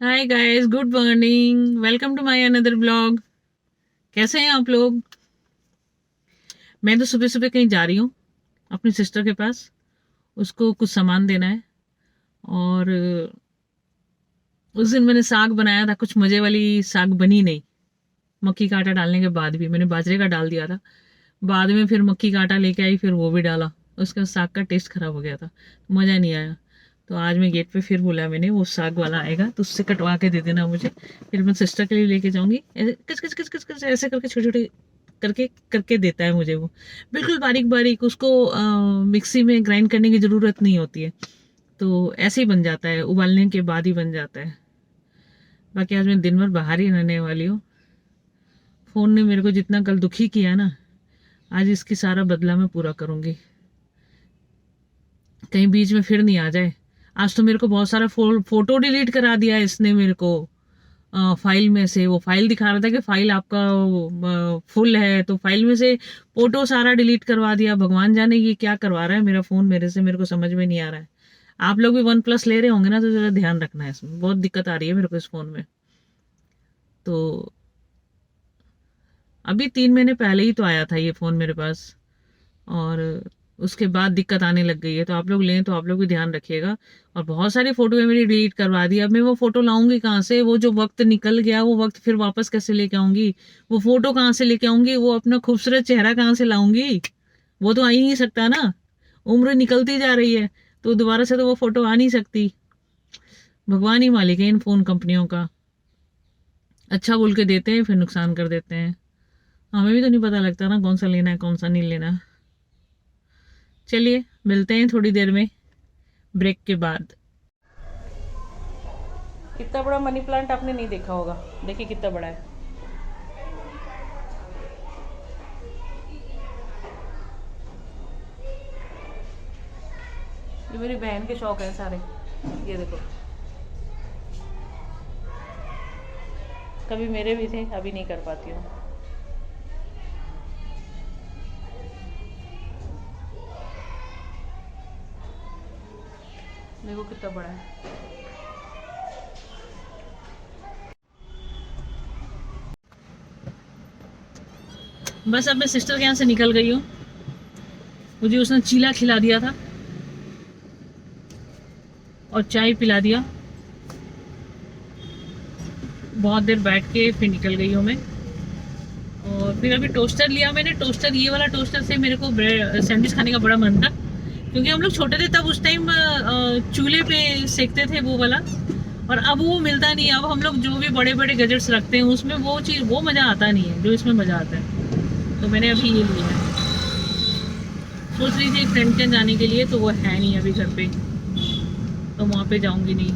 Hi guys, good morning. Welcome to my another blog. कैसे हैं आप लोग? मैं तो सुबह सुबह कहीं जा रही हूँ अपनी सिस्टर के पास। उसको कुछ सामान देना है। और उस दिन मैंने साग बनाया था, कुछ मज़े वाली साग बनी नहीं। मक्की का आटा डालने के बाद भी मैंने बाजरे का डाल दिया था। बाद में फिर मक्की का आटा लेके आई, फिर वो भी डाला। उसका साग का टेस्ट खराब हो गया था, मज़ा नहीं आया। तो आज मैं गेट पे फिर बोला, मैंने वो साग वाला आएगा तो उससे कटवा के दे देना मुझे। फिर मैं सिस्टर के लिए लेके जाऊंगी। ऐसे कच कच कच कच कच ऐसे करके छोटे छोटे करके करके देता है मुझे वो। बिल्कुल बारीक बारीक। उसको मिक्सी में ग्राइंड करने की ज़रूरत नहीं होती है। तो ऐसे ही बन जाता है, उबालने के बाद ही बन जाता है। बाकी आज मैं दिन भर बाहर ही रहने वाली हूँ। फ़ोन ने मेरे को जितना कल दुखी किया ना, आज इसकी सारा बदला मैं पूरा करूंगी। कहीं बीच में फिर नहीं आ जाए। आज तो मेरे को बहुत सारा फोटो डिलीट करा दिया इसने मेरे को। फाइल में से वो फाइल दिखा रहा था कि फाइल आपका फुल है, तो फाइल में से फोटो सारा डिलीट करवा दिया। भगवान जाने ये क्या करवा रहा है मेरा फोन मेरे से, मेरे को समझ में नहीं आ रहा है। आप लोग भी वन प्लस ले रहे होंगे ना, तो जरा ध्यान रखना है, इसमें बहुत दिक्कत आ रही है मेरे को इस फोन में। तो अभी 3 महीने पहले ही तो आया था ये फोन मेरे पास। और उसके बाद दिक्कत आने लग गई है। तो आप लोग लें तो आप लोग भी ध्यान रखिएगा। और बहुत सारी फोटो है मेरी डिलीट करवा दी। अब मैं वो फोटो लाऊंगी कहाँ से? वो जो वक्त निकल गया वो वक्त फिर वापस कैसे लेके आऊंगी? वो फोटो कहाँ से लेके आऊंगी? वो अपना खूबसूरत चेहरा कहाँ से लाऊंगी? वो तो आ ही नहीं सकता ना। उम्र निकलती जा रही है, तो दोबारा से तो वो फोटो आ नहीं सकती। भगवान ही मालिक है इन फोन कंपनियों का। अच्छा बोल के देते हैं, फिर नुकसान कर देते हैं। हमें भी तो नहीं पता लगता ना कौन सा लेना है कौन सा नहीं लेना। चलिए मिलते हैं थोड़ी देर में, ब्रेक के बाद। कितना बड़ा मनी प्लांट आपने नहीं देखा होगा। देखिए कितना बड़ा है। ये मेरी बहन के शौक है सारे। ये देखो, कभी मेरे भी थे, अभी नहीं कर पाती हूँ। देखो कितना बड़ा है। बस अब मैं सिस्टर के यहाँ से निकल गई हूँ। मुझे उसने चीला खिला दिया था और चाय पिला दिया। बहुत देर बैठ के फिर निकल गई हूँ मैं। और फिर अभी टोस्टर लिया मैंने। टोस्टर, ये वाला टोस्टर से मेरे को ब्रेड सैंडविच खाने का बड़ा मन था, क्योंकि हम लोग छोटे थे तब उस टाइम चूल्हे पे सेकते थे वो वाला। और अब वो मिलता नहीं है। अब हम लोग जो भी बड़े बड़े गैजेट्स रखते हैं उसमें वो चीज़, वो मज़ा आता नहीं है जो इसमें मज़ा आता है। तो मैंने अभी ये लिया है। सोच रही थी एक फ्रेंड के जाने के लिए, तो वो है नहीं अभी घर पे, तो वहाँ पे जाऊँगी नहीं।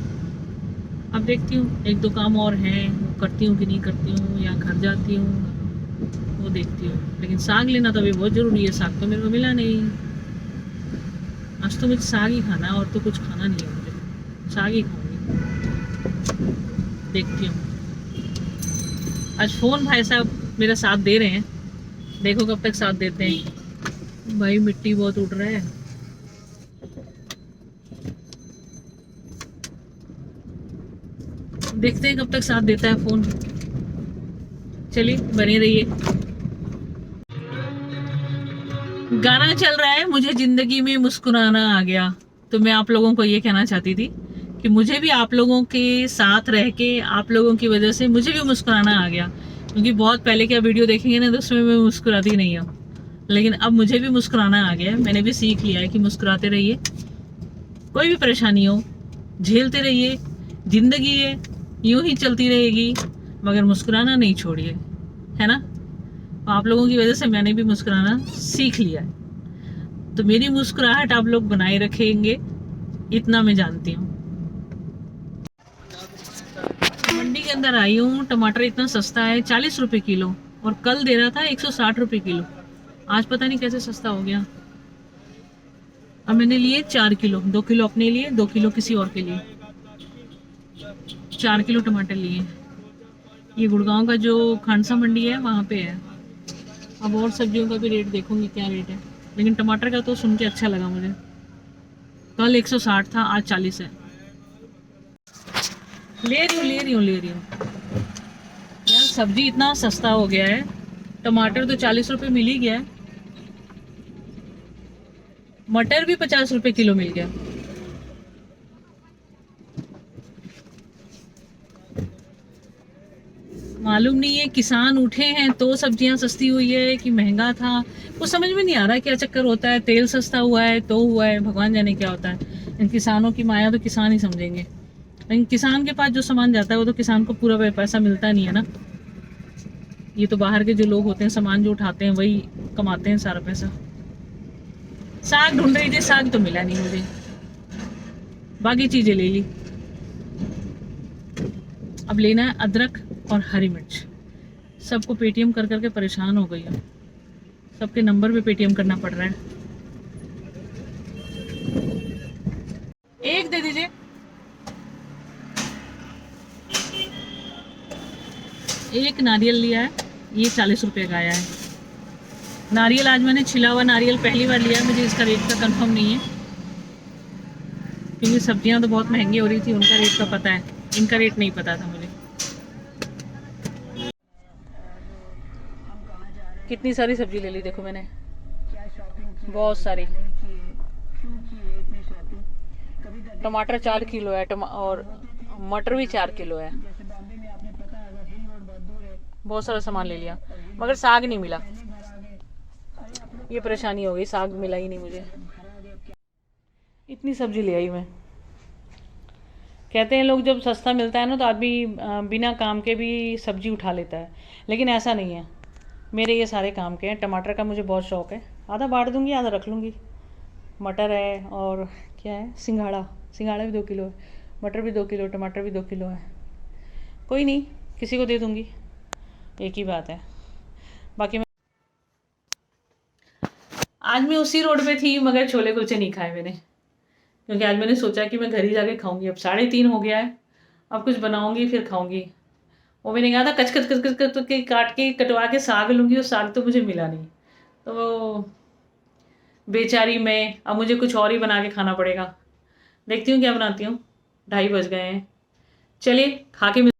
अब देखती हूँ, एक दो काम और हैं, वो करती हूँ कि नहीं करती हूँ, या घर जाती हूँ, वो देखती हूँ। लेकिन साग लेना तो अभी बहुत ज़रूरी है। साग तो मेरे को मिला नहीं। आज तो मुझे साग ही खाना है, और तो कुछ खाना नहीं है मुझे। साग ही खाऊंगी। देखती हूँ। आज फ़ोन भाई साहब मेरा साथ दे रहे हैं, देखो कब तक साथ देते हैं। भाई मिट्टी बहुत उड़ रहा है। देखते हैं कब तक साथ देता है फ़ोन। चलिए बने रहिए। गाना चल रहा है, मुझे जिंदगी में मुस्कुराना आ गया। तो मैं आप लोगों को ये कहना चाहती थी कि मुझे भी आप लोगों के साथ रह के, आप लोगों की वजह से मुझे भी मुस्कुराना आ गया। क्योंकि बहुत पहले क्या वीडियो देखेंगे ना, तो उसमें मैं मुस्कुराती नहीं हूँ। लेकिन अब मुझे भी मुस्कुराना आ गया है। मैंने भी सीख लिया है कि मुस्कुराते रहिए, कोई भी परेशानी हो झेलते रहिए। जिंदगी है, यूं ही चलती रहेगी, मगर मुस्कुराना नहीं छोड़िए, है ना? तो आप लोगों की वजह से मैंने भी मुस्कुराना सीख लिया है। तो मेरी मुस्कुराहट आप लोग बनाए रखेंगे, इतना मैं जानती हूँ। मंडी के अंदर आई हूँ। टमाटर इतना सस्ता है, 40 रुपए किलो। और कल दे रहा था 160 रुपए किलो। आज पता नहीं कैसे सस्ता हो गया। अब मैंने लिए 4 किलो, 2 किलो अपने लिए, 2 किलो किसी और के लिए। 4 किलो टमाटर लिए। ये गुड़गांव का जो खानसा मंडी है वहाँ पे है। अब और सब्जियों का भी रेट देखूंगी क्या रेट है। लेकिन टमाटर का तो सुन के अच्छा लगा मुझे। कल 160 था, आज 40 है। ले रही हूँ यार। सब्जी इतना सस्ता हो गया है, टमाटर तो 40 रुपए मिल ही गया है, मटर भी 50 रुपए किलो मिल गया। मालूम नहीं है किसान उठे हैं तो सब्जियां सस्ती हुई है कि महंगा था, वो समझ में नहीं आ रहा क्या चक्कर होता है। तेल सस्ता हुआ है तो हुआ है, भगवान जाने क्या होता है। इन किसानों की माया तो किसान ही समझेंगे, लेकिन किसान के पास जो सामान जाता है वो तो किसान को पूरा पैसा मिलता नहीं है ना। ये तो बाहर के जो लोग होते हैं सामान जो उठाते हैं वही कमाते हैं सारा पैसा। साग ढूंढ रही थी, साग तो मिला नहीं मुझे, बाकी चीजें ले ली। अब लेना है अदरक और हरी मिर्च। सबको पेटीएम कर करके परेशान हो गई हूँ, सबके नंबर पे पेटीएम करना पड़ रहा है। एक दे दीजिए। एक नारियल लिया है, ये 40 रुपए का आया है। नारियल आज मैंने छिला हुआ नारियल पहली बार लिया है, मुझे इसका रेट का कंफर्म नहीं है, क्योंकि सब्जियां तो बहुत महंगी हो रही थी, उनका रेट का पता है, इनका रेट नहीं पता था मुझे। कितनी सारी सब्जी ले ली देखो मैंने, बहुत सारी। टमाटर 4 किलो है, और मटर भी 4 किलो है। बहुत सारा सामान ले लिया, मगर साग नहीं मिला। ये परेशानी हो गई, साग मिला ही नहीं मुझे। इतनी सब्जी ले आई मैं। कहते हैं लोग जब सस्ता मिलता है ना तो आदमी बिना काम के भी सब्जी उठा लेता है, लेकिन ऐसा नहीं है। मेरे ये सारे काम के हैं। टमाटर का मुझे बहुत शौक़ है, आधा बांट दूंगी आधा रख लूँगी। मटर है और क्या है, सिंघाड़ा। सिंघाड़ा भी 2 किलो है, मटर भी 2 किलो, टमाटर भी 2 किलो है। कोई नहीं, किसी को दे दूँगी, एक ही बात है। बाकी मैं आज मैं उसी रोड पे थी, मगर छोले कुलचे नहीं खाए मैंने, क्योंकि आज मैंने सोचा कि मैं घर ही जाके खाऊंगी। अब 3:30 हो गया है, अब कुछ बनाऊंगी फिर खाऊंगी। वो मैंने कहा था कच कच कच कच कच के काट के कटवा के साग लूँगी, और साग तो मुझे मिला नहीं। तो बेचारी मैं, अब मुझे कुछ और ही बना के खाना पड़ेगा। देखती हूँ क्या बनाती हूँ। 2:30 बज गए हैं, चलिए खा के